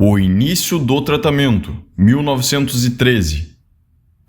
O início do tratamento, 1913.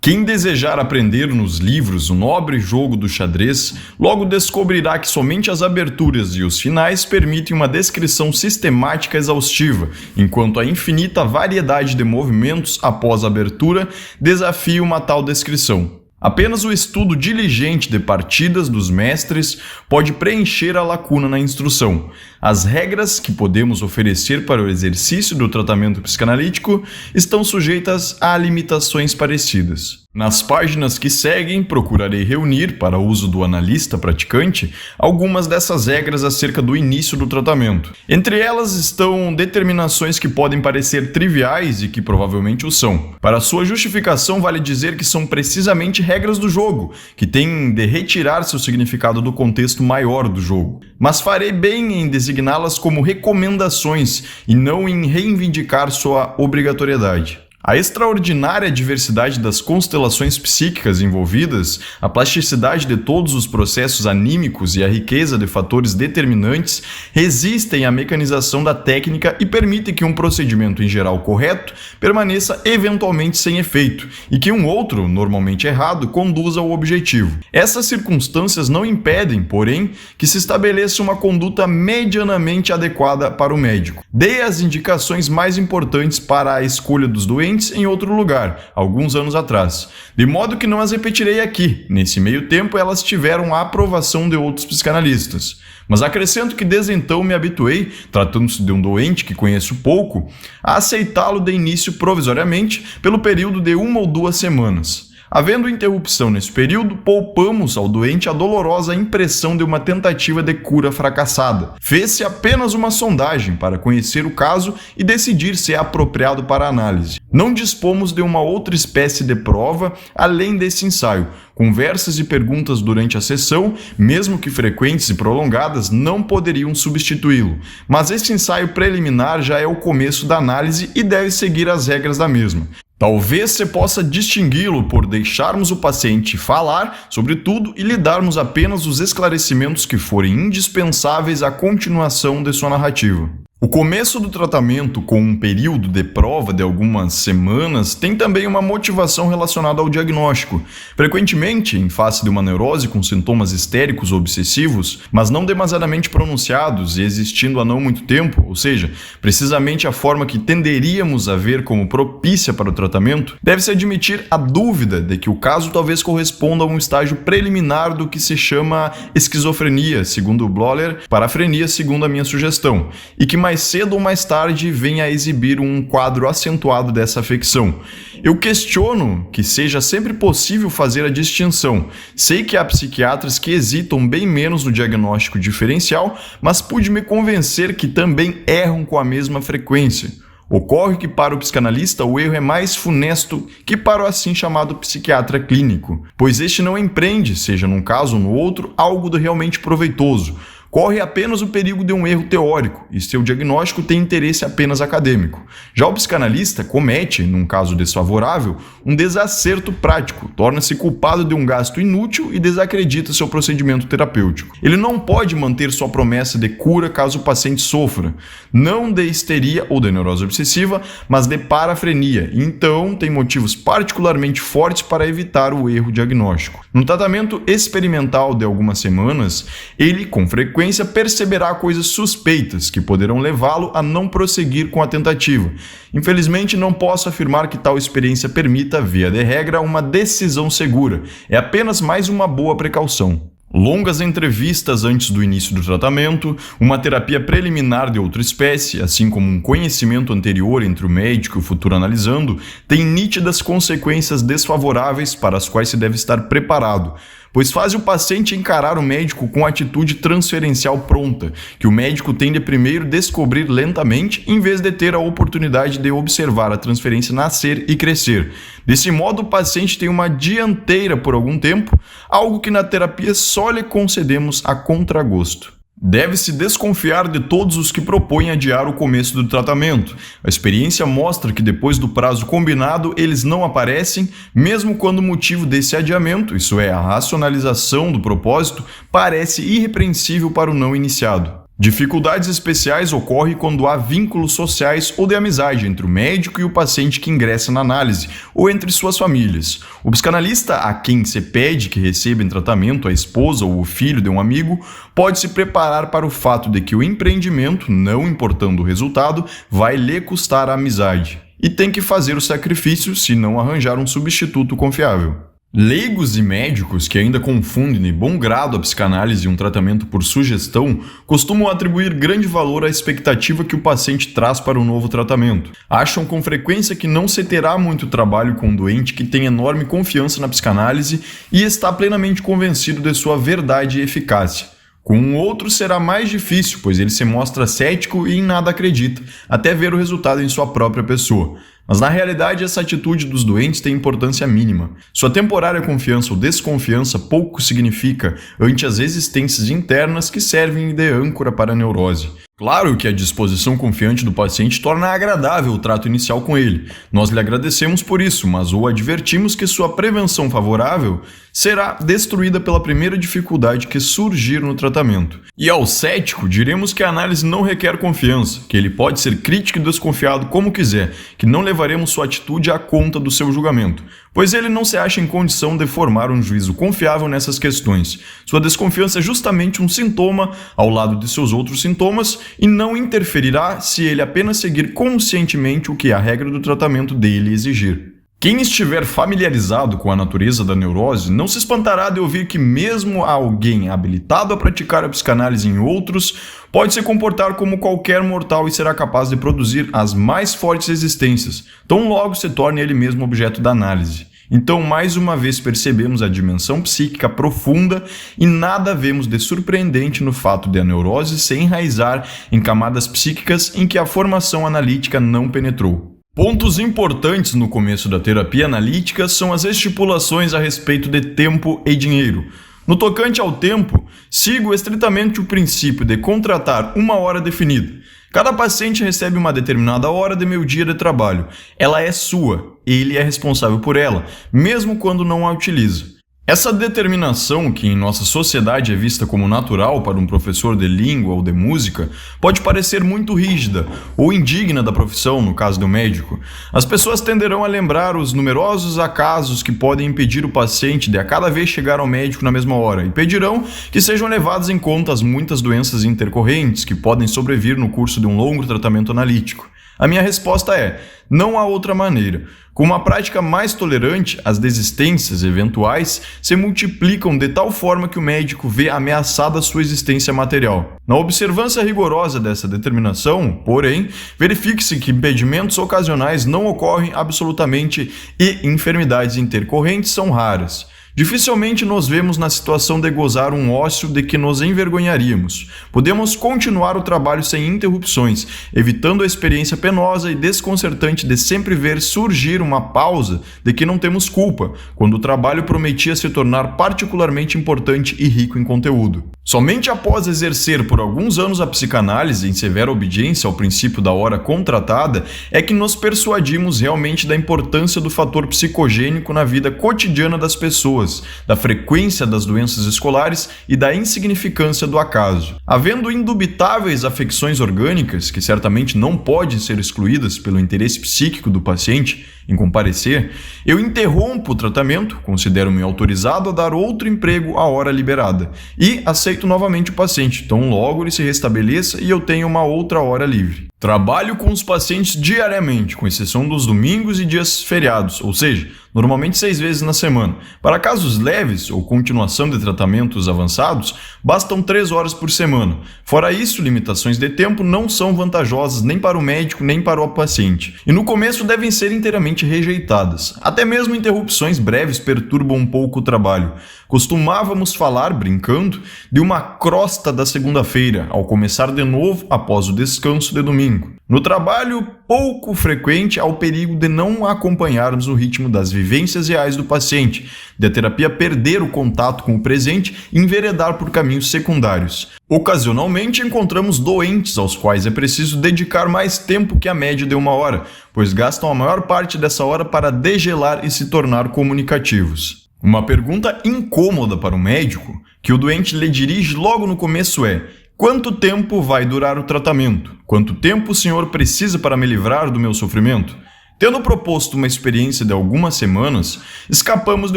Quem desejar aprender nos livros o nobre jogo do xadrez, logo descobrirá que somente as aberturas e os finais permitem uma descrição sistemática exaustiva, enquanto a infinita variedade de movimentos após a abertura desafia uma tal descrição. Apenas o estudo diligente de partidas dos mestres pode preencher a lacuna na instrução. As regras que podemos oferecer para o exercício do tratamento psicanalítico estão sujeitas a limitações parecidas. Nas páginas que seguem, procurarei reunir, para uso do analista praticante, algumas dessas regras acerca do início do tratamento. Entre elas estão determinações que podem parecer triviais e que provavelmente o são. Para sua justificação, vale dizer que são precisamente regras do jogo, que têm de retirar seu significado do contexto maior do jogo. Mas farei bem em designá-las como recomendações e não em reivindicar sua obrigatoriedade. A extraordinária diversidade das constelações psíquicas envolvidas, a plasticidade de todos os processos anímicos e a riqueza de fatores determinantes resistem à mecanização da técnica e permitem que um procedimento em geral correto permaneça eventualmente sem efeito e que um outro, normalmente errado, conduza ao objetivo. Essas circunstâncias não impedem, porém, que se estabeleça uma conduta medianamente adequada para o médico. Dei as indicações mais importantes para a escolha dos doentes em outro lugar, alguns anos atrás, de modo que não as repetirei aqui. Nesse meio tempo, elas tiveram a aprovação de outros psicanalistas. Mas acrescento que desde então me habituei, tratando-se de um doente que conheço pouco, a aceitá-lo de início provisoriamente pelo período de 1 ou 2 semanas. Havendo interrupção nesse período, poupamos ao doente a dolorosa impressão de uma tentativa de cura fracassada. Fez-se apenas uma sondagem para conhecer o caso e decidir se é apropriado para análise. Não dispomos de uma outra espécie de prova além desse ensaio. Conversas e perguntas durante a sessão, mesmo que frequentes e prolongadas, não poderiam substituí-lo. Mas esse ensaio preliminar já é o começo da análise e deve seguir as regras da mesma. Talvez você possa distingui-lo por deixarmos o paciente falar sobre tudo e lhe darmos apenas os esclarecimentos que forem indispensáveis à continuação de sua narrativa. O começo do tratamento, com um período de prova de algumas semanas, tem também uma motivação relacionada ao diagnóstico. Frequentemente, em face de uma neurose com sintomas histéricos ou obsessivos, mas não demasiadamente pronunciados e existindo há não muito tempo, ou seja, precisamente a forma que tenderíamos a ver como propícia para o tratamento, deve-se admitir a dúvida de que o caso talvez corresponda a um estágio preliminar do que se chama esquizofrenia, segundo Bloller, parafrenia, segundo a minha sugestão, e que mais cedo ou mais tarde venha a exibir um quadro acentuado dessa afecção. Eu questiono que seja sempre possível fazer a distinção. Sei que há psiquiatras que hesitam bem menos no diagnóstico diferencial, mas pude me convencer que também erram com a mesma frequência. Ocorre que para o psicanalista o erro é mais funesto que para o assim chamado psiquiatra clínico, pois este não empreende, seja num caso ou no outro, algo de realmente proveitoso. Corre apenas o perigo de um erro teórico e seu diagnóstico tem interesse apenas acadêmico. Já o psicanalista comete, num caso desfavorável, um desacerto prático, torna-se culpado de um gasto inútil e desacredita seu procedimento terapêutico. Ele não pode manter sua promessa de cura caso o paciente sofra, não de histeria ou de neurose obsessiva, mas de parafrenia, então tem motivos particularmente fortes para evitar o erro diagnóstico. No tratamento experimental de algumas semanas, ele, com frequência, perceberá coisas suspeitas que poderão levá-lo a não prosseguir com a tentativa. Infelizmente, não posso afirmar que tal experiência permita, via de regra, uma decisão segura. É apenas mais uma boa precaução. Longas entrevistas antes do início do tratamento, uma terapia preliminar de outra espécie, assim como um conhecimento anterior entre o médico e o futuro analisando, têm nítidas consequências desfavoráveis para as quais se deve estar preparado, pois faz o paciente encarar o médico com atitude transferencial pronta, que o médico tem de primeiro descobrir lentamente, em vez de ter a oportunidade de observar a transferência nascer e crescer. Desse modo, o paciente tem uma dianteira por algum tempo, algo que na terapia só lhe concedemos a contragosto. Deve-se desconfiar de todos os que propõem adiar o começo do tratamento. A experiência mostra que depois do prazo combinado, eles não aparecem, mesmo quando o motivo desse adiamento, isso é, a racionalização do propósito, parece irrepreensível para o não iniciado. Dificuldades especiais ocorrem quando há vínculos sociais ou de amizade entre o médico e o paciente que ingressa na análise, ou entre suas famílias. O psicanalista a quem se pede que receba em tratamento a esposa ou o filho de um amigo pode se preparar para o fato de que o empreendimento, não importando o resultado, vai lhe custar a amizade. E tem que fazer o sacrifício se não arranjar um substituto confiável. Leigos e médicos que ainda confundem de bom grado a psicanálise e um tratamento por sugestão costumam atribuir grande valor à expectativa que o paciente traz para o novo tratamento. Acham com frequência que não se terá muito trabalho com um doente que tem enorme confiança na psicanálise e está plenamente convencido de sua verdade e eficácia. Com um outro será mais difícil, pois ele se mostra cético e em nada acredita, até ver o resultado em sua própria pessoa. Mas na realidade essa atitude dos doentes tem importância mínima. Sua temporária confiança ou desconfiança pouco significa ante as resistências internas que servem de âncora para a neurose. Claro que a disposição confiante do paciente torna agradável o trato inicial com ele. Nós lhe agradecemos por isso, mas o advertimos que sua prevenção favorável será destruída pela primeira dificuldade que surgir no tratamento. E ao cético, diremos que a análise não requer confiança, que ele pode ser crítico e desconfiado como quiser, que não levaremos sua atitude à conta do seu julgamento, pois ele não se acha em condição de formar um juízo confiável nessas questões. Sua desconfiança é justamente um sintoma ao lado de seus outros sintomas e não interferirá se ele apenas seguir conscientemente o que a regra do tratamento dele exigir. Quem estiver familiarizado com a natureza da neurose não se espantará de ouvir que mesmo alguém habilitado a praticar a psicanálise em outros pode se comportar como qualquer mortal e será capaz de produzir as mais fortes resistências, tão logo se torne ele mesmo objeto da análise. Então, mais uma vez percebemos a dimensão psíquica profunda e nada vemos de surpreendente no fato de a neurose se enraizar em camadas psíquicas em que a formação analítica não penetrou. Pontos importantes no começo da terapia analítica são as estipulações a respeito de tempo e dinheiro. No tocante ao tempo, sigo estritamente o princípio de contratar uma hora definida. Cada paciente recebe uma determinada hora de meu dia de trabalho. Ela é sua, ele é responsável por ela, mesmo quando não a utiliza. Essa determinação, que em nossa sociedade é vista como natural para um professor de língua ou de música, pode parecer muito rígida ou indigna da profissão, no caso do médico. As pessoas tenderão a lembrar os numerosos acasos que podem impedir o paciente de a cada vez chegar ao médico na mesma hora e pedirão que sejam levadas em conta as muitas doenças intercorrentes que podem sobrevir no curso de um longo tratamento analítico. A minha resposta é: não há outra maneira. Com uma prática mais tolerante, as desistências eventuais se multiplicam de tal forma que o médico vê ameaçada sua existência material. Na observância rigorosa dessa determinação, porém, verifique-se que impedimentos ocasionais não ocorrem absolutamente e enfermidades intercorrentes são raras. Dificilmente nos vemos na situação de gozar um ócio de que nos envergonharíamos. Podemos continuar o trabalho sem interrupções, evitando a experiência penosa e desconcertante de sempre ver surgir uma pausa de que não temos culpa, quando o trabalho prometia se tornar particularmente importante e rico em conteúdo. Somente após exercer por alguns anos a psicanálise em severa obediência ao princípio da hora contratada é que nos persuadimos realmente da importância do fator psicogênico na vida cotidiana das pessoas, da frequência das doenças escolares e da insignificância do acaso. Havendo indubitáveis afecções orgânicas, que certamente não podem ser excluídas pelo interesse psíquico do paciente em comparecer, eu interrompo o tratamento, considero-me autorizado a dar outro emprego à hora liberada e aceito novamente o paciente, tão logo ele se restabeleça e eu tenho uma outra hora livre. Trabalho com os pacientes diariamente, com exceção dos domingos e dias feriados, ou seja, normalmente 6 vezes na semana. Para casos leves ou continuação de tratamentos avançados, bastam 3 horas por semana. Fora isso, limitações de tempo não são vantajosas nem para o médico nem para o paciente. E no começo devem ser inteiramente rejeitadas. Até mesmo interrupções breves perturbam um pouco o trabalho. Costumávamos falar, brincando, de uma crosta da segunda-feira, ao começar de novo após o descanso de domingo. No trabalho pouco frequente há o perigo de não acompanharmos o ritmo das vivências reais do paciente, de a terapia perder o contato com o presente e enveredar por caminhos secundários. Ocasionalmente encontramos doentes aos quais é preciso dedicar mais tempo que a média de 1 hora, pois gastam a maior parte dessa hora para degelar e se tornar comunicativos. Uma pergunta incômoda para o médico, que o doente lhe dirige logo no começo é: Quanto tempo vai durar o tratamento? Quanto tempo o senhor precisa para me livrar do meu sofrimento? Tendo proposto uma experiência de algumas semanas, escapamos de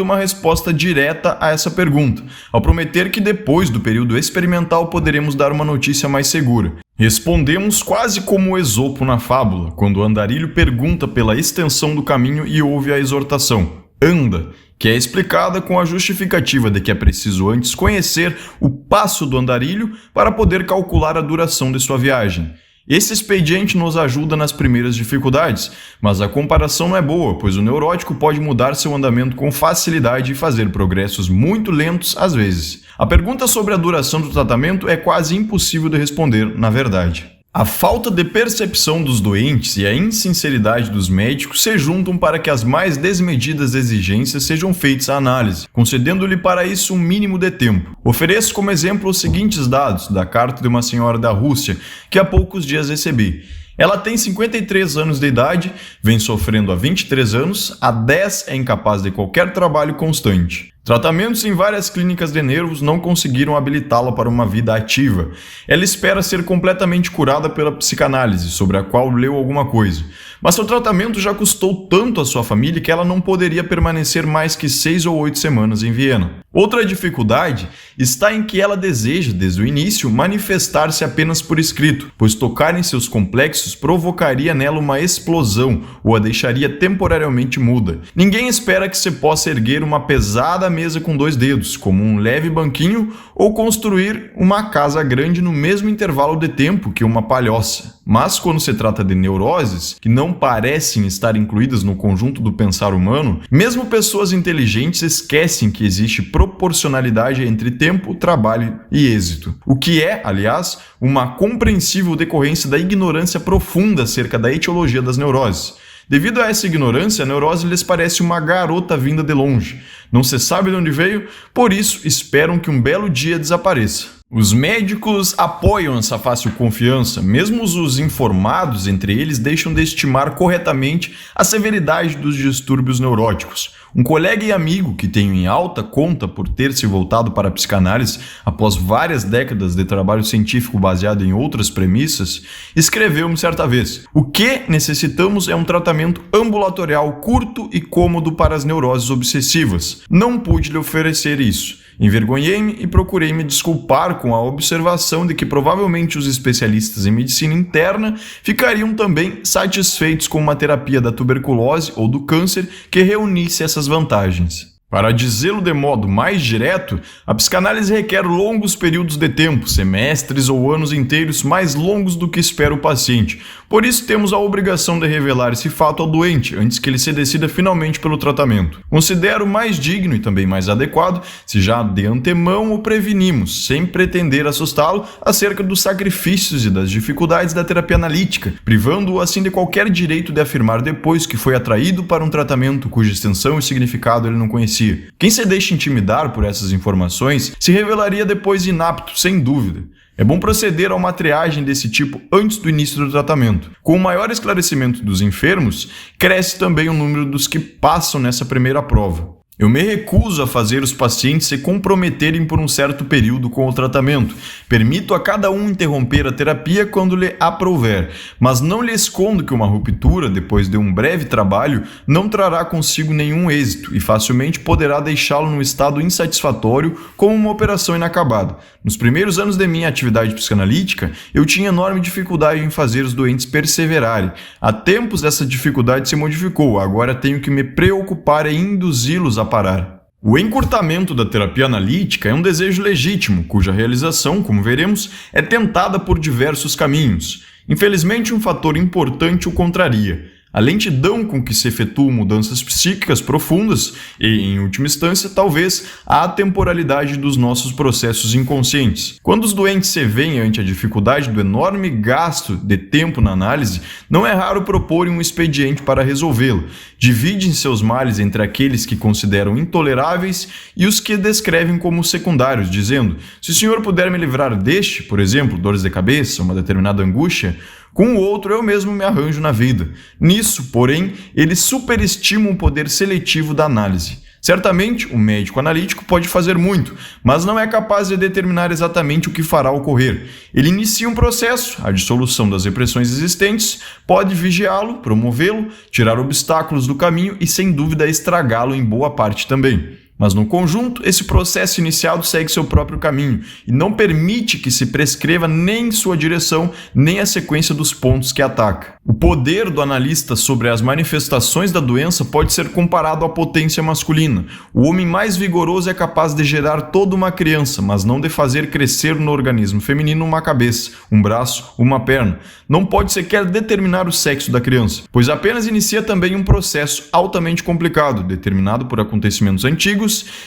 uma resposta direta a essa pergunta, ao prometer que depois do período experimental poderemos dar uma notícia mais segura. Respondemos quase como Esopo na fábula, quando o andarilho pergunta pela extensão do caminho e ouve a exortação: anda, que é explicada com a justificativa de que é preciso antes conhecer o passo do andarilho para poder calcular a duração de sua viagem. Esse expediente nos ajuda nas primeiras dificuldades, mas a comparação não é boa, pois o neurótico pode mudar seu andamento com facilidade e fazer progressos muito lentos às vezes. A pergunta sobre a duração do tratamento é quase impossível de responder, na verdade. A falta de percepção dos doentes e a insinceridade dos médicos se juntam para que as mais desmedidas exigências sejam feitas à análise, concedendo-lhe para isso um mínimo de tempo. Ofereço como exemplo os seguintes dados da carta de uma senhora da Rússia que há poucos dias recebi. Ela tem 53 anos de idade, vem sofrendo há 23 anos, há 10 é incapaz de qualquer trabalho constante. Tratamentos em várias clínicas de nervos não conseguiram habilitá-la para uma vida ativa. Ela espera ser completamente curada pela psicanálise, sobre a qual leu alguma coisa. Mas seu tratamento já custou tanto à sua família que ela não poderia permanecer mais que 6 ou 8 semanas em Viena. Outra dificuldade está em que ela deseja, desde o início, manifestar-se apenas por escrito, pois tocar em seus complexos provocaria nela uma explosão ou a deixaria temporariamente muda. Ninguém espera que se possa erguer uma pesada mesa com 2 dedos, como um leve banquinho, ou construir uma casa grande no mesmo intervalo de tempo que uma palhoça. Mas quando se trata de neuroses, que não parecem estar incluídas no conjunto do pensar humano, mesmo pessoas inteligentes esquecem que existe proporcionalidade entre tempo, trabalho e êxito. O que é, aliás, uma compreensível decorrência da ignorância profunda acerca da etiologia das neuroses. Devido a essa ignorância, a neurose lhes parece uma garota vinda de longe. Não se sabe de onde veio, por isso esperam que um belo dia desapareça. Os médicos apoiam essa fácil confiança, mesmo os informados entre eles deixam de estimar corretamente a severidade dos distúrbios neuróticos. Um colega e amigo que tenho em alta conta por ter se voltado para a psicanálise após várias décadas de trabalho científico baseado em outras premissas, escreveu-me certa vez: o que necessitamos é um tratamento ambulatorial curto e cômodo para as neuroses obsessivas. Não pude lhe oferecer isso. Envergonhei-me e procurei me desculpar com a observação de que provavelmente os especialistas em medicina interna ficariam também satisfeitos com uma terapia da tuberculose ou do câncer que reunisse essas vantagens. Para dizê-lo de modo mais direto, a psicanálise requer longos períodos de tempo, semestres ou anos inteiros mais longos do que espera o paciente. Por isso temos a obrigação de revelar esse fato ao doente antes que ele se decida finalmente pelo tratamento. Considero mais digno e também mais adequado se já de antemão o prevenimos, sem pretender assustá-lo acerca dos sacrifícios e das dificuldades da terapia analítica, privando-o assim de qualquer direito de afirmar depois que foi atraído para um tratamento cuja extensão e significado ele não conhecia. Quem se deixa intimidar por essas informações se revelaria depois inapto, sem dúvida. É bom proceder a uma triagem desse tipo antes do início do tratamento. Com o maior esclarecimento dos enfermos, cresce também o número dos que passam nessa primeira prova. Eu me recuso a fazer os pacientes se comprometerem por um certo período com o tratamento. Permito a cada um interromper a terapia quando lhe aprouver, mas não lhe escondo que uma ruptura, depois de um breve trabalho, não trará consigo nenhum êxito e facilmente poderá deixá-lo num estado insatisfatório como uma operação inacabada. Nos primeiros anos de minha atividade psicanalítica, eu tinha enorme dificuldade em fazer os doentes perseverarem. Há tempos essa dificuldade se modificou, agora tenho que me preocupar em induzi-los a parar. O encurtamento da terapia analítica é um desejo legítimo, cuja realização, como veremos, é tentada por diversos caminhos. Infelizmente, um fator importante o contraria: a lentidão com que se efetuam mudanças psíquicas profundas e, em última instância, talvez a atemporalidade dos nossos processos inconscientes. Quando os doentes se veem ante a dificuldade do enorme gasto de tempo na análise, não é raro proporem um expediente para resolvê-lo. Dividem seus males entre aqueles que consideram intoleráveis e os que descrevem como secundários, dizendo: se o senhor puder me livrar deste, por exemplo, dores de cabeça, uma determinada angústia, com o outro eu mesmo me arranjo na vida. Nisso, porém, eles superestimam o poder seletivo da análise. Certamente, o médico analítico pode fazer muito, mas não é capaz de determinar exatamente o que fará ocorrer. Ele inicia um processo, a dissolução das repressões existentes, pode vigiá-lo, promovê-lo, tirar obstáculos do caminho e, sem dúvida, estragá-lo em boa parte também. Mas no conjunto, esse processo iniciado segue seu próprio caminho e não permite que se prescreva nem sua direção, nem a sequência dos pontos que ataca. O poder do analista sobre as manifestações da doença pode ser comparado à potência masculina. O homem mais vigoroso é capaz de gerar toda uma criança, mas não de fazer crescer no organismo feminino uma cabeça, um braço, uma perna. Não pode sequer determinar o sexo da criança, pois apenas inicia também um processo altamente complicado, determinado por acontecimentos antigos,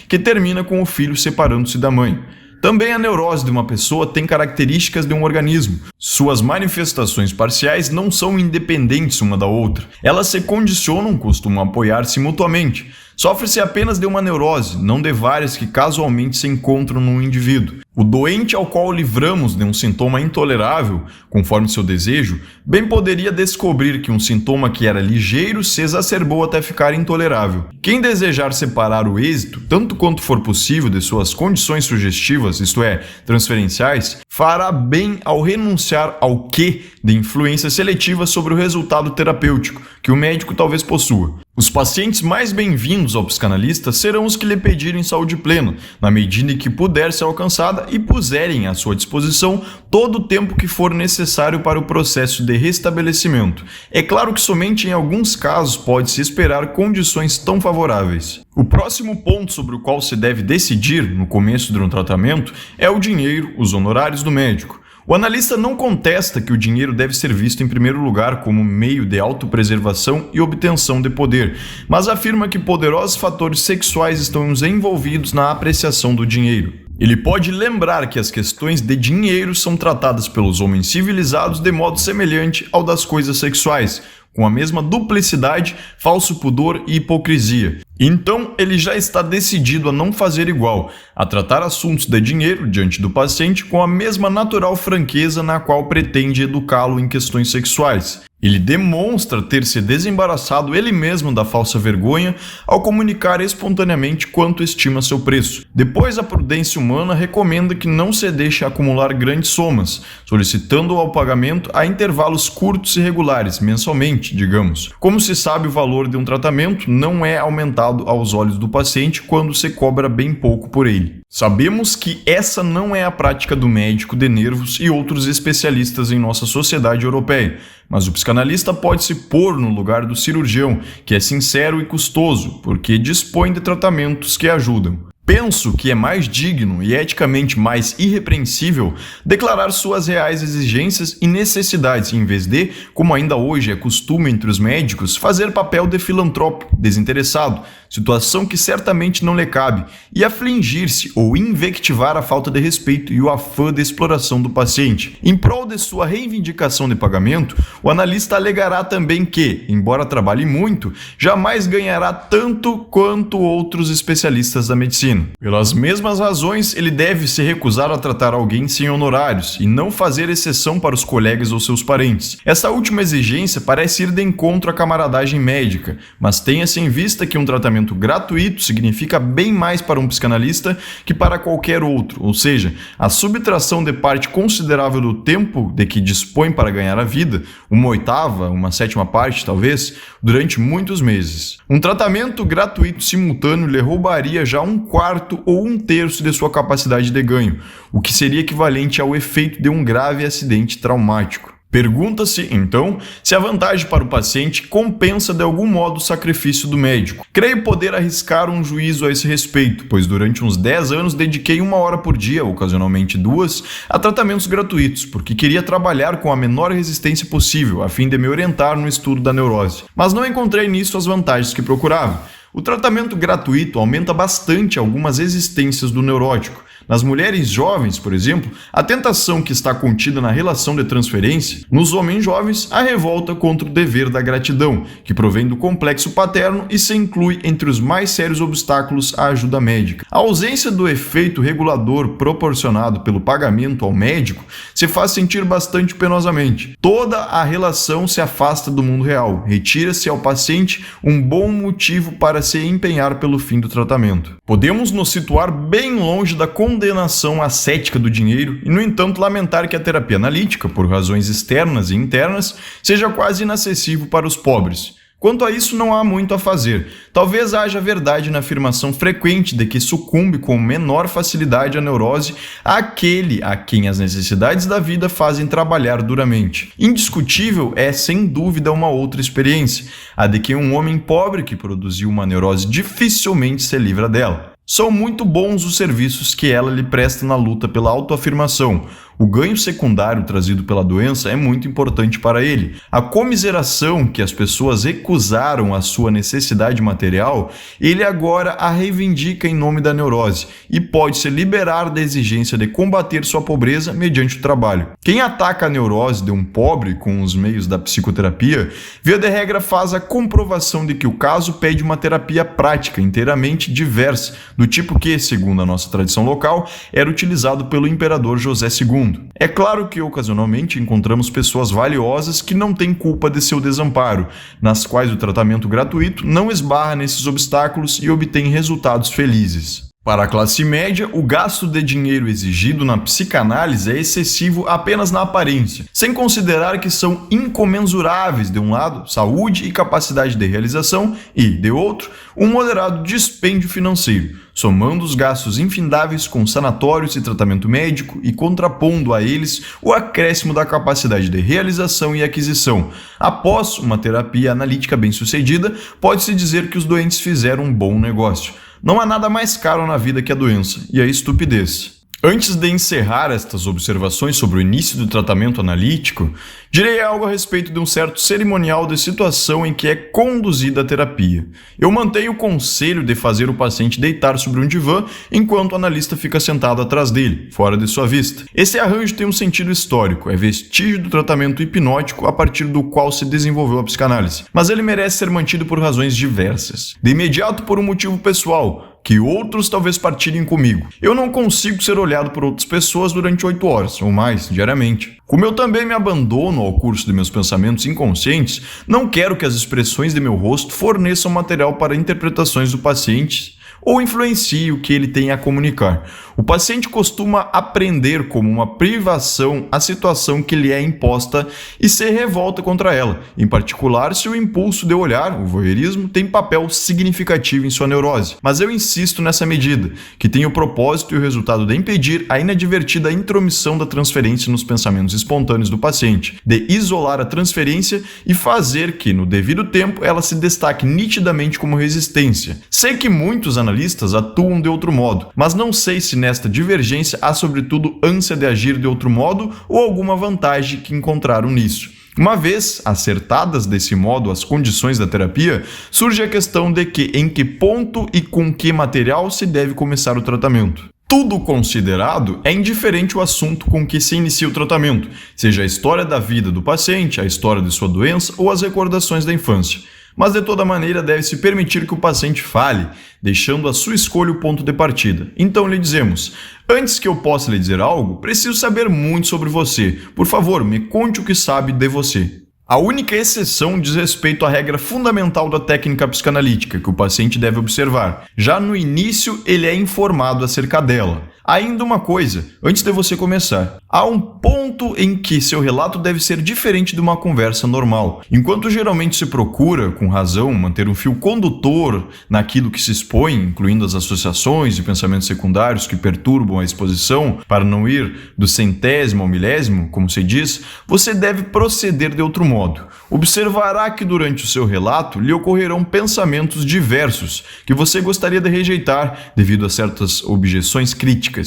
que termina com o filho separando-se da mãe. Também a neurose de uma pessoa tem características de um organismo. Suas manifestações parciais não são independentes uma da outra. Elas se condicionam, costumam apoiar-se mutuamente. Sofre-se apenas de uma neurose, não de várias que casualmente se encontram no indivíduo. O doente ao qual livramos de um sintoma intolerável, conforme seu desejo, bem poderia descobrir que um sintoma que era ligeiro se exacerbou até ficar intolerável. Quem desejar separar o êxito, tanto quanto for possível, de suas condições sugestivas, isto é, transferenciais, fará bem ao renunciar ao quê de influência seletiva sobre o resultado terapêutico, que o médico talvez possua. Os pacientes mais bem-vindos ao psicanalista serão os que lhe pedirem saúde plena, na medida em que puder ser alcançada e puserem à sua disposição todo o tempo que for necessário para o processo de restabelecimento. É claro que somente em alguns casos pode-se esperar condições tão favoráveis. O próximo ponto sobre o qual se deve decidir no começo de um tratamento é o dinheiro, os honorários do médico. O analista não contesta que o dinheiro deve ser visto em primeiro lugar como meio de autopreservação e obtenção de poder, mas afirma que poderosos fatores sexuais estão envolvidos na apreciação do dinheiro. Ele pode lembrar que as questões de dinheiro são tratadas pelos homens civilizados de modo semelhante ao das coisas sexuais, com a mesma duplicidade, falso pudor e hipocrisia. Então, ele já está decidido a não fazer igual, a tratar assuntos de dinheiro diante do paciente com a mesma natural franqueza na qual pretende educá-lo em questões sexuais. Ele demonstra ter se desembaraçado ele mesmo da falsa vergonha ao comunicar espontaneamente quanto estima seu preço. Depois, a prudência humana recomenda que não se deixe acumular grandes somas, solicitando ao pagamento a intervalos curtos e regulares, mensalmente, digamos. Como se sabe, o valor de um tratamento não é aumentado aos olhos do paciente quando se cobra bem pouco por ele. Sabemos que essa não é a prática do médico de nervos e outros especialistas em nossa sociedade europeia, mas o psicanalista pode se pôr no lugar do cirurgião, que é sincero e custoso, porque dispõe de tratamentos que ajudam. Penso que é mais digno e eticamente mais irrepreensível declarar suas reais exigências e necessidades, em vez de, como ainda hoje é costume entre os médicos, fazer papel de filantropo, desinteressado, situação que certamente não lhe cabe, e afligir-se ou invectivar a falta de respeito e o afã de exploração do paciente. Em prol de sua reivindicação de pagamento, o analista alegará também que, embora trabalhe muito, jamais ganhará tanto quanto outros especialistas da medicina. Pelas mesmas razões, ele deve se recusar a tratar alguém sem honorários e não fazer exceção para os colegas ou seus parentes. Essa última exigência parece ir de encontro à camaradagem médica, mas tenha-se em vista que um tratamento gratuito significa bem mais para um psicanalista que para qualquer outro, ou seja, a subtração de parte considerável do tempo de que dispõe para ganhar a vida, 1/8, 1/7 parte talvez, durante muitos meses. Um tratamento gratuito simultâneo lhe roubaria já 1/4 ou 1/3 de sua capacidade de ganho, o que seria equivalente ao efeito de um grave acidente traumático. Pergunta-se, então, se a vantagem para o paciente compensa de algum modo o sacrifício do médico. Creio poder arriscar um juízo a esse respeito, pois durante uns 10 anos dediquei 1 hora por dia, ocasionalmente 2, a tratamentos gratuitos, porque queria trabalhar com a menor resistência possível, a fim de me orientar no estudo da neurose. Mas não encontrei nisso as vantagens que procurava. O tratamento gratuito aumenta bastante algumas existências do neurótico. Nas mulheres jovens, por exemplo, a tentação que está contida na relação de transferência; nos homens jovens, a revolta contra o dever da gratidão, que provém do complexo paterno e se inclui entre os mais sérios obstáculos à ajuda médica. A ausência do efeito regulador proporcionado pelo pagamento ao médico se faz sentir bastante penosamente. Toda a relação se afasta do mundo real, retira-se ao paciente um bom motivo para se empenhar pelo fim do tratamento. Podemos nos situar bem longe da condenação ascética do dinheiro e, no entanto, lamentar que a terapia analítica, por razões externas e internas, seja quase inacessível para os pobres. Quanto a isso, não há muito a fazer. Talvez haja verdade na afirmação frequente de que sucumbe com menor facilidade à neurose aquele a quem as necessidades da vida fazem trabalhar duramente. Indiscutível é, sem dúvida, uma outra experiência, a de que um homem pobre que produziu uma neurose dificilmente se livra dela. São muito bons os serviços que ela lhe presta na luta pela autoafirmação. O ganho secundário trazido pela doença é muito importante para ele. A comiseração que as pessoas recusaram à sua necessidade material, ele agora a reivindica em nome da neurose e pode se liberar da exigência de combater sua pobreza mediante o trabalho. Quem ataca a neurose de um pobre com os meios da psicoterapia, via de regra faz a comprovação de que o caso pede uma terapia prática inteiramente diversa, do tipo que, segundo a nossa tradição local, era utilizado pelo imperador José II. É claro que ocasionalmente encontramos pessoas valiosas que não têm culpa de seu desamparo, nas quais o tratamento gratuito não esbarra nesses obstáculos e obtém resultados felizes. Para a classe média, o gasto de dinheiro exigido na psicanálise é excessivo apenas na aparência, sem considerar que são incomensuráveis, de um lado, saúde e capacidade de realização e, de outro, um moderado dispêndio financeiro, somando os gastos infindáveis com sanatórios e tratamento médico e contrapondo a eles o acréscimo da capacidade de realização e aquisição. Após uma terapia analítica bem-sucedida, pode-se dizer que os doentes fizeram um bom negócio. Não há nada mais caro na vida que a doença, e a estupidez. Antes de encerrar estas observações sobre o início do tratamento analítico, direi algo a respeito de um certo cerimonial de situação em que é conduzida a terapia. Eu mantenho o conselho de fazer o paciente deitar sobre um divã enquanto o analista fica sentado atrás dele, fora de sua vista. Esse arranjo tem um sentido histórico, é vestígio do tratamento hipnótico a partir do qual se desenvolveu a psicanálise, mas ele merece ser mantido por razões diversas. De imediato, por um motivo pessoal, que outros talvez partilhem comigo. Eu não consigo ser olhado por outras pessoas durante 8 horas, ou mais, diariamente. Como eu também me abandono ao curso de meus pensamentos inconscientes, não quero que as expressões de meu rosto forneçam material para interpretações do paciente ou influencie o que ele tem a comunicar. O paciente costuma aprender como uma privação a situação que lhe é imposta e se revolta contra ela, em particular se o impulso de olhar, o voyeurismo, tem papel significativo em sua neurose. Mas eu insisto nessa medida, que tem o propósito e o resultado de impedir a inadvertida intromissão da transferência nos pensamentos espontâneos do paciente, de isolar a transferência e fazer que, no devido tempo, ela se destaque nitidamente como resistência. Sei que muitos analistas atuam de outro modo, mas não sei se nesta divergência há sobretudo ânsia de agir de outro modo ou alguma vantagem que encontraram nisso. Uma vez acertadas desse modo as condições da terapia, surge a questão de em que ponto e com que material se deve começar o tratamento. Tudo considerado, é indiferente o assunto com que se inicia o tratamento, seja a história da vida do paciente, a história de sua doença ou as recordações da infância. Mas de toda maneira deve-se permitir que o paciente fale, deixando a sua escolha o ponto de partida. Então lhe dizemos: antes que eu possa lhe dizer algo, preciso saber muito sobre você. Por favor, me conte o que sabe de você. A única exceção diz respeito à regra fundamental da técnica psicanalítica, que o paciente deve observar. Já no início, ele é informado acerca dela. Ainda uma coisa, antes de você começar, há um ponto em que seu relato deve ser diferente de uma conversa normal. Enquanto geralmente se procura, com razão, manter um fio condutor naquilo que se expõe, incluindo as associações e pensamentos secundários que perturbam a exposição, para não ir do centésimo ao milésimo, como se diz, você deve proceder de outro modo. Observará que durante o seu relato lhe ocorrerão pensamentos diversos que você gostaria de rejeitar devido a certas objeções críticas.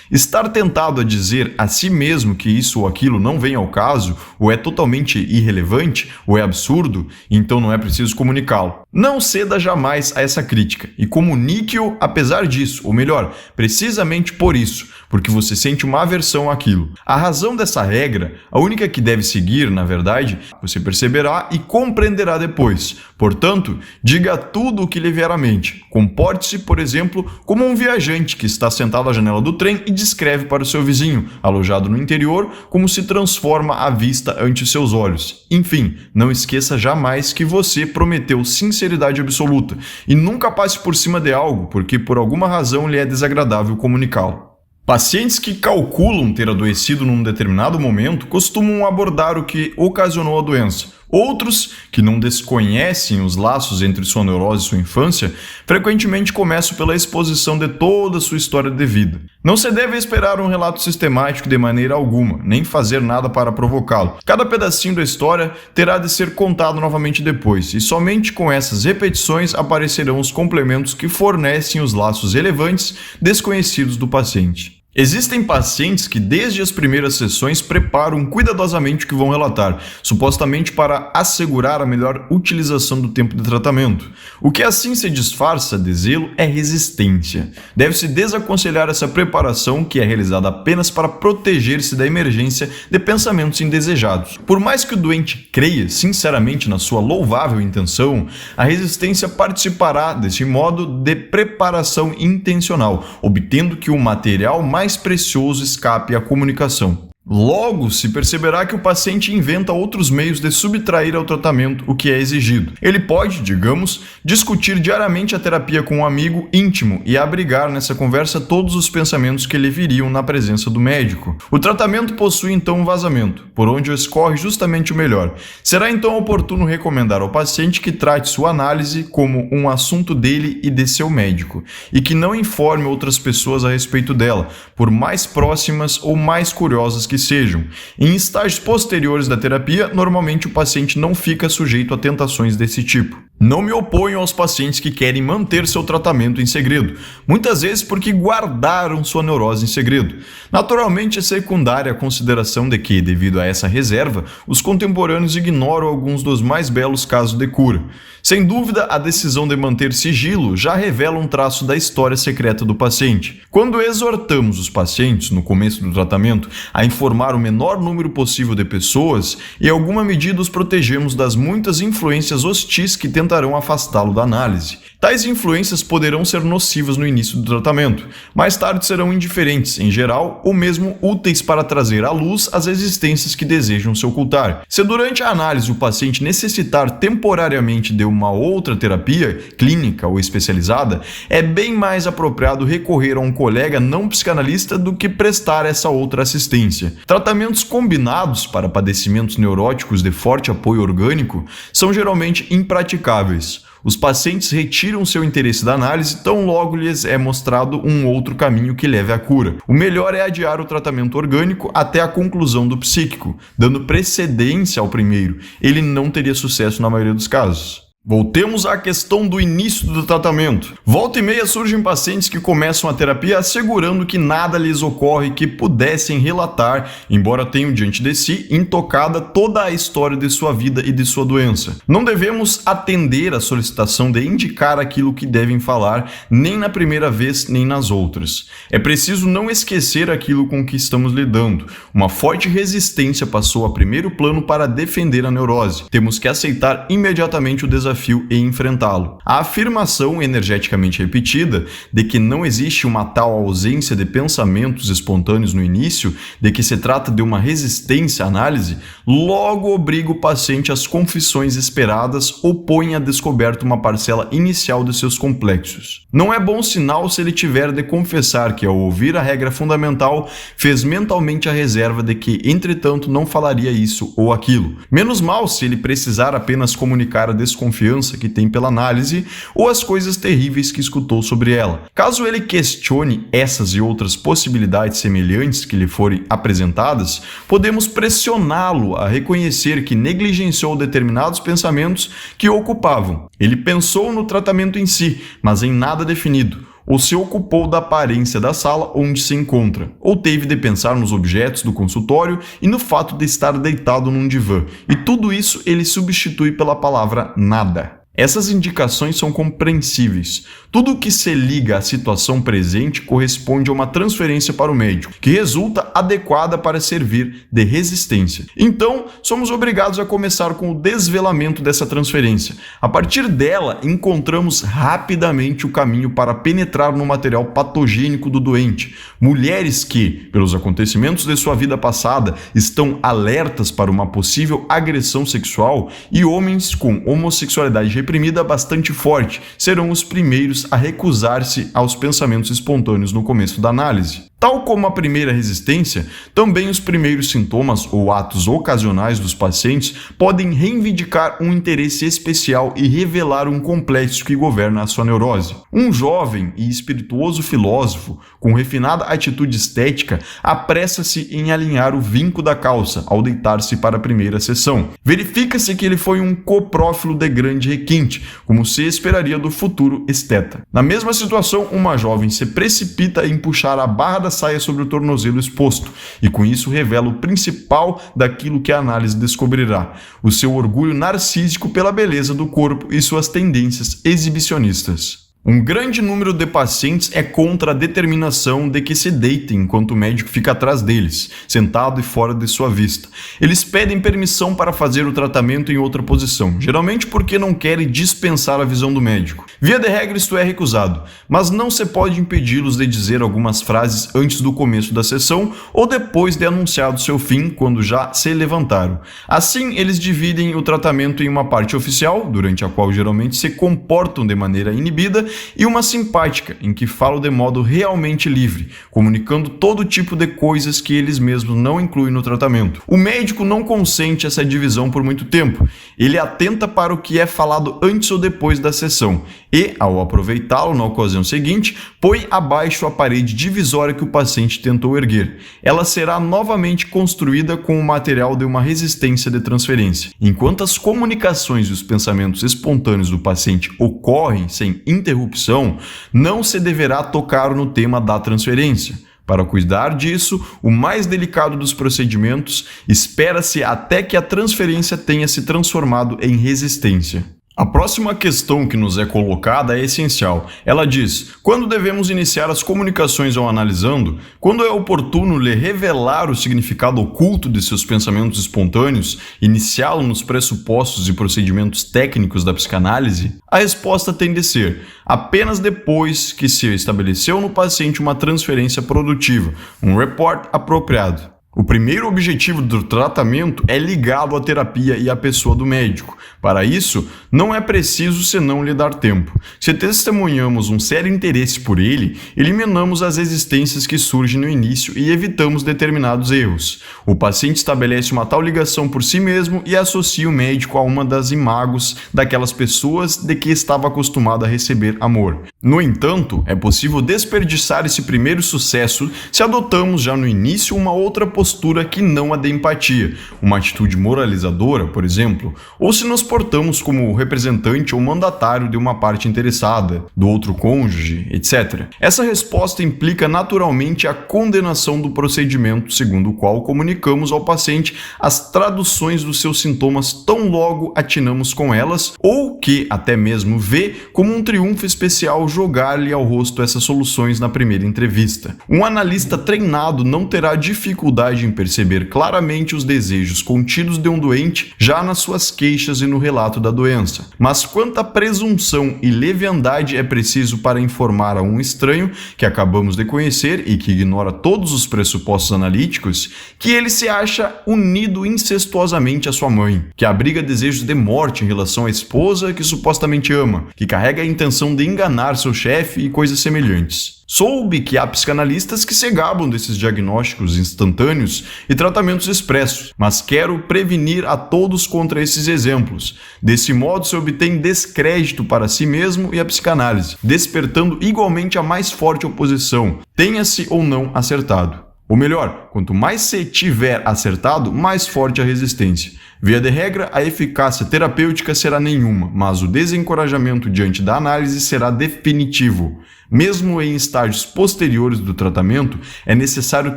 Estar tentado a dizer a si mesmo que isso ou aquilo não vem ao caso, ou é totalmente irrelevante, ou é absurdo, então não é preciso comunicá-lo. Não ceda jamais a essa crítica e comunique-o apesar disso, ou melhor, precisamente por isso, porque você sente uma aversão àquilo. A razão dessa regra, a única que deve seguir, na verdade, você perceberá e compreenderá depois. Portanto, diga tudo o que lhe vier à mente. Comporte-se, por exemplo, como um viajante que está sentado à janela do trem e descreve para o seu vizinho, alojado no interior, como se transforma a vista ante seus olhos. Enfim, não esqueça jamais que você prometeu sinceridade absoluta e nunca passe por cima de algo porque por alguma razão lhe é desagradável comunicá-lo. Pacientes que calculam ter adoecido num determinado momento costumam abordar o que ocasionou a doença. Outros, que não desconhecem os laços entre sua neurose e sua infância, frequentemente começam pela exposição de toda a sua história de vida. Não se deve esperar um relato sistemático de maneira alguma, nem fazer nada para provocá-lo. Cada pedacinho da história terá de ser contado novamente depois, e somente com essas repetições aparecerão os complementos que fornecem os laços relevantes desconhecidos do paciente. Existem pacientes que desde as primeiras sessões preparam cuidadosamente o que vão relatar, supostamente para assegurar a melhor utilização do tempo de tratamento. O que assim se disfarça de zelo é resistência. Deve-se desaconselhar essa preparação que é realizada apenas para proteger-se da emergência de pensamentos indesejados. Por mais que o doente creia sinceramente na sua louvável intenção, a resistência participará, desse modo, de preparação intencional, obtendo que o material mais precioso escape à comunicação. Logo, se perceberá que o paciente inventa outros meios de subtrair ao tratamento o que é exigido. Ele pode, digamos, discutir diariamente a terapia com um amigo íntimo e abrigar nessa conversa todos os pensamentos que lhe viriam na presença do médico. O tratamento possui então um vazamento, por onde escorre justamente o melhor. Será então oportuno recomendar ao paciente que trate sua análise como um assunto dele e de seu médico, e que não informe outras pessoas a respeito dela, por mais próximas ou mais curiosas que sejam. Em estágios posteriores da terapia, normalmente o paciente não fica sujeito a tentações desse tipo. Não me oponho aos pacientes que querem manter seu tratamento em segredo, muitas vezes porque guardaram sua neurose em segredo. Naturalmente é secundária a consideração de que, devido a essa reserva, os contemporâneos ignoram alguns dos mais belos casos de cura. Sem dúvida, a decisão de manter sigilo já revela um traço da história secreta do paciente. Quando exortamos os pacientes, no começo do tratamento, a informar o menor número possível de pessoas, em alguma medida os protegemos das muitas influências hostis que tentarão afastá-lo da análise. Tais influências poderão ser nocivas no início do tratamento, mais tarde serão indiferentes, em geral, ou mesmo úteis para trazer à luz as existências que desejam se ocultar. Se durante a análise o paciente necessitar temporariamente de uma outra terapia, clínica ou especializada, é bem mais apropriado recorrer a um colega não psicanalista do que prestar essa outra assistência. Tratamentos combinados para padecimentos neuróticos de forte apoio orgânico são geralmente impraticáveis. Os pacientes retiram seu interesse da análise tão logo lhes é mostrado um outro caminho que leve à cura. O melhor é adiar o tratamento orgânico até a conclusão do psíquico, dando precedência ao primeiro. Ele não teria sucesso na maioria dos casos. Voltemos à questão do início do tratamento. Volta e meia surgem pacientes que começam a terapia assegurando que nada lhes ocorre que pudessem relatar, embora tenham diante de si intocada toda a história de sua vida e de sua doença. Não devemos atender à solicitação de indicar aquilo que devem falar, nem na primeira vez, nem nas outras. É preciso não esquecer aquilo com que estamos lidando. Uma forte resistência passou a primeiro plano para defender a neurose. Temos que aceitar imediatamente o desafio e enfrentá-lo. A afirmação energeticamente repetida de que não existe uma tal ausência de pensamentos espontâneos no início, de que se trata de uma resistência à análise, logo obriga o paciente às confissões esperadas ou põe a descoberto uma parcela inicial de seus complexos. Não é bom sinal se ele tiver de confessar que, ao ouvir a regra fundamental, fez mentalmente a reserva de que, entretanto, não falaria isso ou aquilo. Menos mal se ele precisar apenas comunicar a desconfiança que tem pela análise ou as coisas terríveis que escutou sobre ela. Caso ele questione essas e outras possibilidades semelhantes que lhe forem apresentadas, podemos pressioná-lo a reconhecer que negligenciou determinados pensamentos que o ocupavam. Ele pensou no tratamento em si, mas em nada definido, ou se ocupou da aparência da sala onde se encontra, ou teve de pensar nos objetos do consultório e no fato de estar deitado num divã, e tudo isso ele substitui pela palavra nada. Essas indicações são compreensíveis. Tudo o que se liga à situação presente corresponde a uma transferência para o médico, que resulta adequada para servir de resistência. Então, somos obrigados a começar com o desvelamento dessa transferência. A partir dela, encontramos rapidamente o caminho para penetrar no material patogênico do doente. Mulheres que, pelos acontecimentos de sua vida passada, estão alertas para uma possível agressão sexual, e homens com homossexualidade reprimida bastante forte serão os primeiros a recusar-se aos pensamentos espontâneos no começo da análise. Tal como a primeira resistência, também os primeiros sintomas ou atos ocasionais dos pacientes podem reivindicar um interesse especial e revelar um complexo que governa a sua neurose. Um jovem e espirituoso filósofo, com refinada atitude estética, apressa-se em alinhar o vinco da calça ao deitar-se para a primeira sessão. Verifica-se que ele foi um coprófilo de grande requinte, como se esperaria do futuro esteta. Na mesma situação, uma jovem se precipita em puxar a barra da saia sobre o tornozelo exposto, e com isso revela o principal daquilo que a análise descobrirá: o seu orgulho narcísico pela beleza do corpo e suas tendências exibicionistas. Um grande número de pacientes é contra a determinação de que se deitem enquanto o médico fica atrás deles, sentado e fora de sua vista. Eles pedem permissão para fazer o tratamento em outra posição, geralmente porque não querem dispensar a visão do médico. Via de regra, isto é recusado, mas não se pode impedi-los de dizer algumas frases antes do começo da sessão ou depois de anunciado seu fim, quando já se levantaram. Assim, eles dividem o tratamento em uma parte oficial, durante a qual geralmente se comportam de maneira inibida, e uma simpática, em que falam de modo realmente livre, comunicando todo tipo de coisas que eles mesmos não incluem no tratamento. O médico não consente essa divisão por muito tempo. Ele atenta para o que é falado antes ou depois da sessão e, ao aproveitá-lo na ocasião seguinte, põe abaixo a parede divisória que o paciente tentou erguer. Ela será novamente construída com o material de uma resistência de transferência. Enquanto as comunicações e os pensamentos espontâneos do paciente ocorrem sem interrupção, não se deverá tocar no tema da transferência. Para cuidar disso, o mais delicado dos procedimentos, espera-se até que a transferência tenha se transformado em resistência. A próxima questão que nos é colocada é essencial. Ela diz: quando devemos iniciar as comunicações ao analisando? Quando é oportuno lhe revelar o significado oculto de seus pensamentos espontâneos, iniciá-lo nos pressupostos e procedimentos técnicos da psicanálise? A resposta tem de ser: apenas depois que se estabeleceu no paciente uma transferência produtiva, um report apropriado. O primeiro objetivo do tratamento é ligado à terapia e à pessoa do médico. Para isso, não é preciso senão lhe dar tempo. Se testemunhamos um sério interesse por ele, eliminamos as resistências que surgem no início e evitamos determinados erros. O paciente estabelece uma tal ligação por si mesmo e associa o médico a uma das imagos daquelas pessoas de que estava acostumado a receber amor. No entanto, é possível desperdiçar esse primeiro sucesso se adotamos já no início uma outra postura que não a de empatia, uma atitude moralizadora, por exemplo, ou se nos portamos como representante ou mandatário de uma parte interessada, do outro cônjuge, etc. Essa resposta implica naturalmente a condenação do procedimento segundo o qual comunicamos ao paciente as traduções dos seus sintomas tão logo atinamos com elas, ou que até mesmo vê como um triunfo especial jogar-lhe ao rosto essas soluções na primeira entrevista. Um analista treinado não terá dificuldade em perceber claramente os desejos contidos de um doente já nas suas queixas e no relato da doença. Mas quanta presunção e leviandade é preciso para informar a um estranho que acabamos de conhecer e que ignora todos os pressupostos analíticos que ele se acha unido incestuosamente à sua mãe, que abriga desejos de morte em relação à esposa que supostamente ama, que carrega a intenção de enganar seu chefe e coisas semelhantes. Soube que há psicanalistas que se gabam desses diagnósticos instantâneos e tratamentos expressos, mas quero prevenir a todos contra esses exemplos. Desse modo se obtém descrédito para si mesmo e a psicanálise, despertando igualmente a mais forte oposição, tenha-se ou não acertado. Ou melhor, quanto mais se tiver acertado, mais forte a resistência. Via de regra, a eficácia terapêutica será nenhuma, mas o desencorajamento diante da análise será definitivo. Mesmo em estágios posteriores do tratamento, é necessário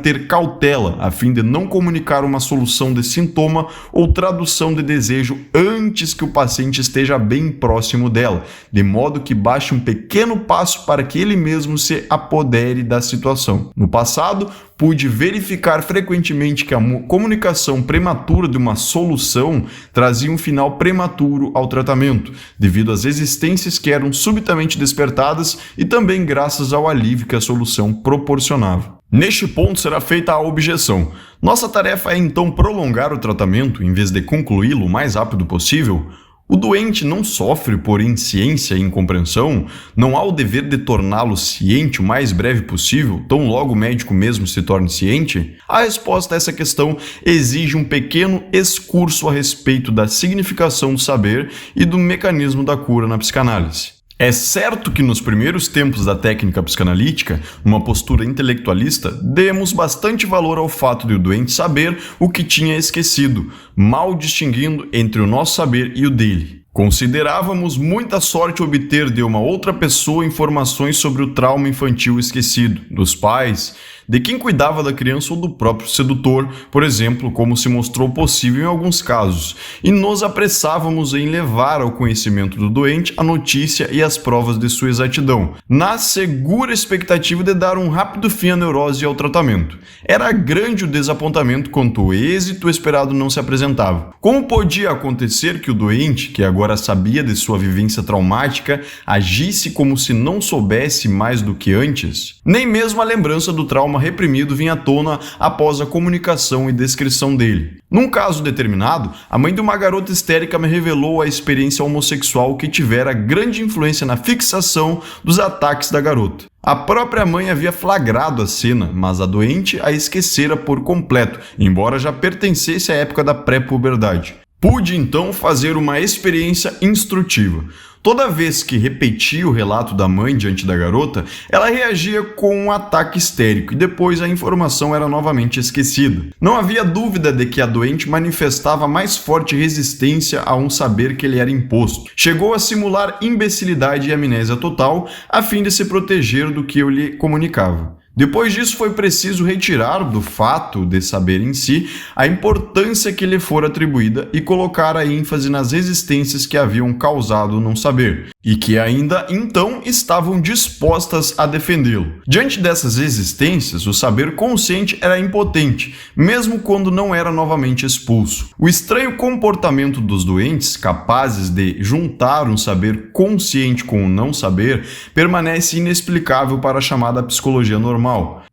ter cautela a fim de não comunicar uma solução de sintoma ou tradução de desejo antes que o paciente esteja bem próximo dela, de modo que baste um pequeno passo para que ele mesmo se apodere da situação. No passado, pude verificar frequentemente que a comunicação prematura de uma solução trazia um final prematuro ao tratamento, devido às resistências que eram subitamente despertadas e também graças ao alívio que a solução proporcionava. Neste ponto será feita a objeção. Nossa tarefa é então prolongar o tratamento em vez de concluí-lo o mais rápido possível? O doente não sofre por insciência e incompreensão? Não há o dever de torná-lo ciente o mais breve possível, tão logo o médico mesmo se torne ciente? A resposta a essa questão exige um pequeno excurso a respeito da significação do saber e do mecanismo da cura na psicanálise. É certo que nos primeiros tempos da técnica psicanalítica, numa postura intelectualista, demos bastante valor ao fato de o doente saber o que tinha esquecido, mal distinguindo entre o nosso saber e o dele. Considerávamos muita sorte obter de uma outra pessoa informações sobre o trauma infantil esquecido, dos pais, de quem cuidava da criança ou do próprio sedutor, por exemplo, como se mostrou possível em alguns casos, e nos apressávamos em levar ao conhecimento do doente a notícia e as provas de sua exatidão, na segura expectativa de dar um rápido fim à neurose e ao tratamento. Era grande o desapontamento quanto o êxito esperado não se apresentava. Como podia acontecer que o doente, que agora sabia de sua vivência traumática, agisse como se não soubesse mais do que antes? Nem mesmo a lembrança do trauma reprimido vinha à tona após a comunicação e descrição dele. Num caso determinado, a mãe de uma garota histérica me revelou a experiência homossexual que tivera grande influência na fixação dos ataques da garota. A própria mãe havia flagrado a cena, mas a doente a esquecera por completo, embora já pertencesse à época da pré-puberdade. Pude então fazer uma experiência instrutiva. Toda vez que repetia o relato da mãe diante da garota, ela reagia com um ataque histérico e depois a informação era novamente esquecida. Não havia dúvida de que a doente manifestava mais forte resistência a um saber que lhe era imposto. Chegou a simular imbecilidade e amnésia total a fim de se proteger do que eu lhe comunicava. Depois disso, foi preciso retirar do fato de saber em si a importância que lhe fora atribuída e colocar a ênfase nas resistências que haviam causado não saber, e que ainda então estavam dispostas a defendê-lo. Diante dessas resistências, o saber consciente era impotente, mesmo quando não era novamente expulso. O estranho comportamento dos doentes, capazes de juntar um saber consciente com o não saber, permanece inexplicável para a chamada psicologia normal.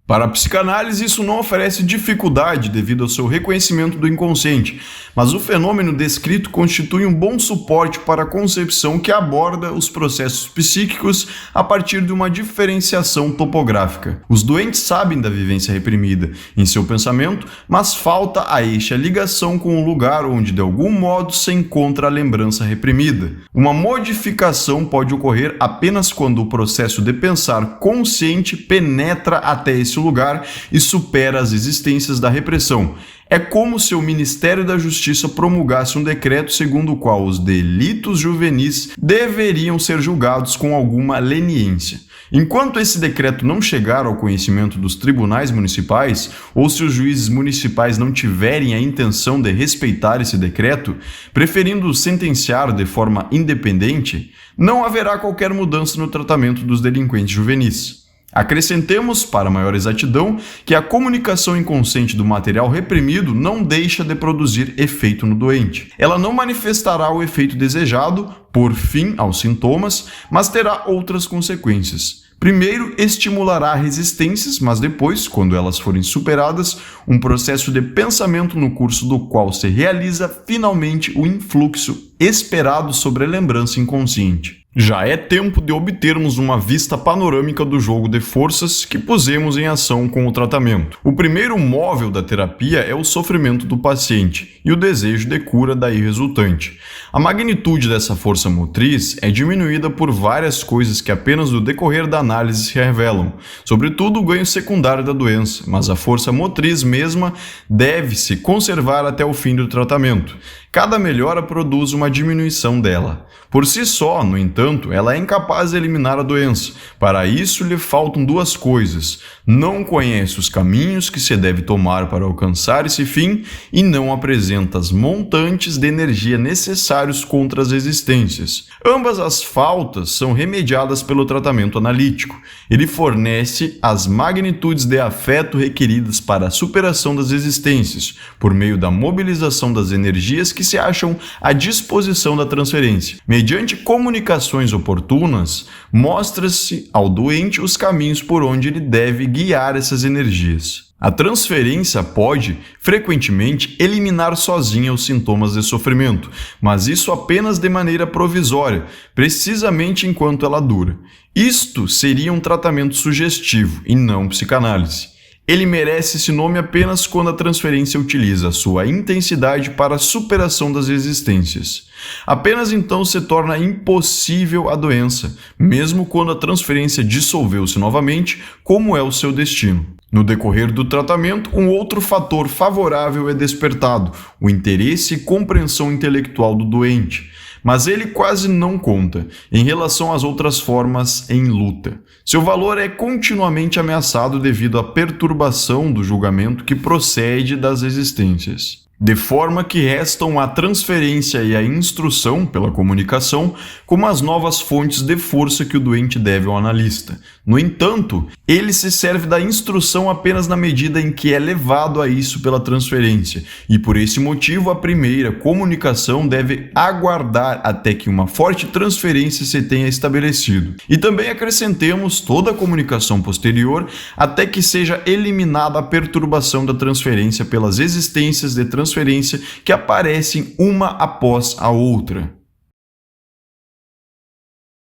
Para a psicanálise, isso não oferece dificuldade devido ao seu reconhecimento do inconsciente, mas o fenômeno descrito constitui um bom suporte para a concepção que aborda os processos psíquicos a partir de uma diferenciação topográfica. Os doentes sabem da vivência reprimida em seu pensamento, mas falta a este a ligação com o lugar onde de algum modo se encontra a lembrança reprimida. Uma modificação pode ocorrer apenas quando o processo de pensar consciente penetra até esse lugar e supera as existências da repressão. É como se o Ministério da Justiça promulgasse um decreto segundo o qual os delitos juvenis deveriam ser julgados com alguma leniência. Enquanto esse decreto não chegar ao conhecimento dos tribunais municipais, ou se os juízes municipais não tiverem a intenção de respeitar esse decreto, preferindo sentenciar de forma independente, não haverá qualquer mudança no tratamento dos delinquentes juvenis. Acrescentemos, para maior exatidão, que a comunicação inconsciente do material reprimido não deixa de produzir efeito no doente. Ela não manifestará o efeito desejado, por fim aos sintomas, mas terá outras consequências. Primeiro, estimulará resistências, mas depois, quando elas forem superadas, um processo de pensamento no curso do qual se realiza finalmente o influxo esperado sobre a lembrança inconsciente. Já é tempo de obtermos uma vista panorâmica do jogo de forças que pusemos em ação com o tratamento. O primeiro móvel da terapia é o sofrimento do paciente e o desejo de cura daí resultante. A magnitude dessa força motriz é diminuída por várias coisas que apenas no decorrer da análise se revelam, sobretudo o ganho secundário da doença, mas a força motriz mesma deve-se conservar até o fim do tratamento. Cada melhora produz uma diminuição dela. Por si só, no entanto, ela é incapaz de eliminar a doença. Para isso lhe faltam duas coisas: não conhece os caminhos que se deve tomar para alcançar esse fim e não apresenta as montantes de energia necessários contra as resistências. Ambas as faltas são remediadas pelo tratamento analítico. Ele fornece as magnitudes de afeto requeridas para a superação das resistências, por meio da mobilização das energias que se acham à disposição da transferência. Mediante comunicações oportunas, mostra-se ao doente os caminhos por onde ele deve guiar essas energias. A transferência pode, frequentemente, eliminar sozinha os sintomas de sofrimento, mas isso apenas de maneira provisória, precisamente enquanto ela dura. Isto seria um tratamento sugestivo e não psicanálise. Ele merece esse nome apenas quando a transferência utiliza a sua intensidade para a superação das resistências. Apenas então se torna impossível a doença, mesmo quando a transferência dissolveu-se novamente, como é o seu destino. No decorrer do tratamento, um outro fator favorável é despertado: o interesse e compreensão intelectual do doente. Mas ele quase não conta em relação às outras formas em luta. Seu valor é continuamente ameaçado devido à perturbação do julgamento que procede das resistências. De forma que restam a transferência e a instrução pela comunicação como as novas fontes de força que o doente deve ao analista. No entanto, ele se serve da instrução apenas na medida em que é levado a isso pela transferência, e por esse motivo a primeira comunicação deve aguardar até que uma forte transferência se tenha estabelecido. E também acrescentemos toda a comunicação posterior até que seja eliminada a perturbação da transferência pelas existências de transferência que aparecem uma após a outra.